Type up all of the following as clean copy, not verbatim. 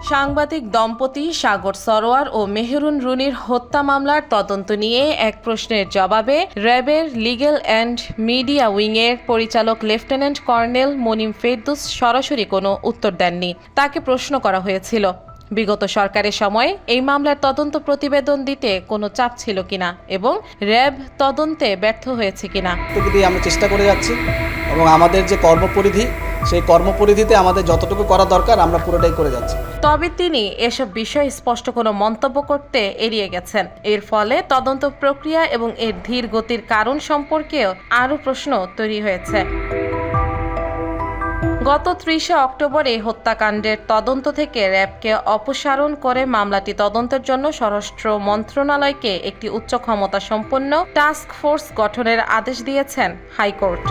সাংবাদিক দম্পতি সাগর সরোয়ার ও মেহেরুন রুনির হত্যা মামলার তদন্ত নিয়ে এক প্রশ্নের জবাবে র্যাবের লিগ্যাল অ্যান্ড মিডিয়া উইংয়ের পরিচালক লেফটেন্যান্ট কর্নেল মনিম ফেরদৌস সরাসরি কোনো উত্তর দেননি। তাকে প্রশ্ন করা হয়েছিল বিগত সরকারের সময় এই মামলার তদন্ত প্রতিবেদন দিতে কোনো চাপ ছিল কিনা এবং র্যাব তদন্তে ব্যর্থ হয়েছে কিনা। আমরা চেষ্টা করে যাচ্ছি এবং আমাদের যে কর্মপরিধি সেই কর্মপরিধিতে আমাদের যতটুকু করা দরকার আমরা পুরোটাই করে যাচ্ছি। তবে তিনি এসব বিষয়ে স্পষ্ট কোনো মন্তব্য করতে এড়িয়ে গেছেন। এর ফলে তদন্ত প্রক্রিয়া এবং এর ধীর গতির কারণ সম্পর্কেও আরও প্রশ্ন তৈরি হয়েছে। গত 30 অক্টোবর এই হত্যাকাণ্ডের তদন্ত থেকে র্যাবকে অপসারণ করে মামলাটি তদন্তের জন্য স্বরাষ্ট্র মন্ত্রণালয়কে একটি উচ্চ ক্ষমতা সম্পন্ন টাস্ক ফোর্স গঠনের আদেশ দিয়েছেন হাইকোর্ট।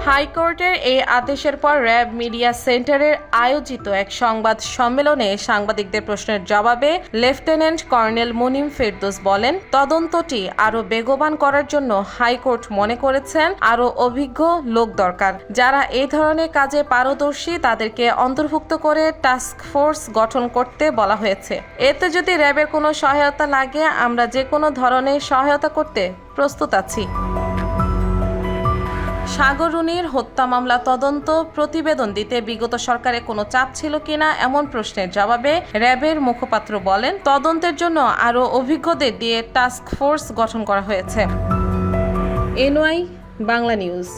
হাইকোর্টের এই আদেশের পর র্যাব মিডিয়া সেন্টারের আয়োজিত এক সংবাদ সম্মেলনে সাংবাদিকদের প্রশ্নের জবাবে লেফটেন্যান্ট কর্নেল মনিম ফেরদৌস বলেন, তদন্তটি আরও বেগবান করার জন্য হাইকোর্ট মনে করেছেন আরও অভিজ্ঞ লোক দরকার। যারা এই ধরনের কাজে পারদর্শী তাদেরকে অন্তর্ভুক্ত করে টাস্ক ফোর্স গঠন করতে বলা হয়েছে। এতে যদি র্যাবের কোনো সহায়তা লাগে আমরা যে কোনো ধরনের সহায়তা করতে প্রস্তুত আছি। সাগর রুনির হত্যা মামলা তদন্ত প্রতিবেদন দিতে বিগত সরকারের কোনো চাপ ছিল কিনা এমন প্রশ্নের জবাবে র্যাবের মুখপাত্র বলেন, তদন্তের জন্য আরও অভিজ্ঞদের দিয়ে টাস্ক ফোর্স গঠন করা হয়েছে। NY Bangla news.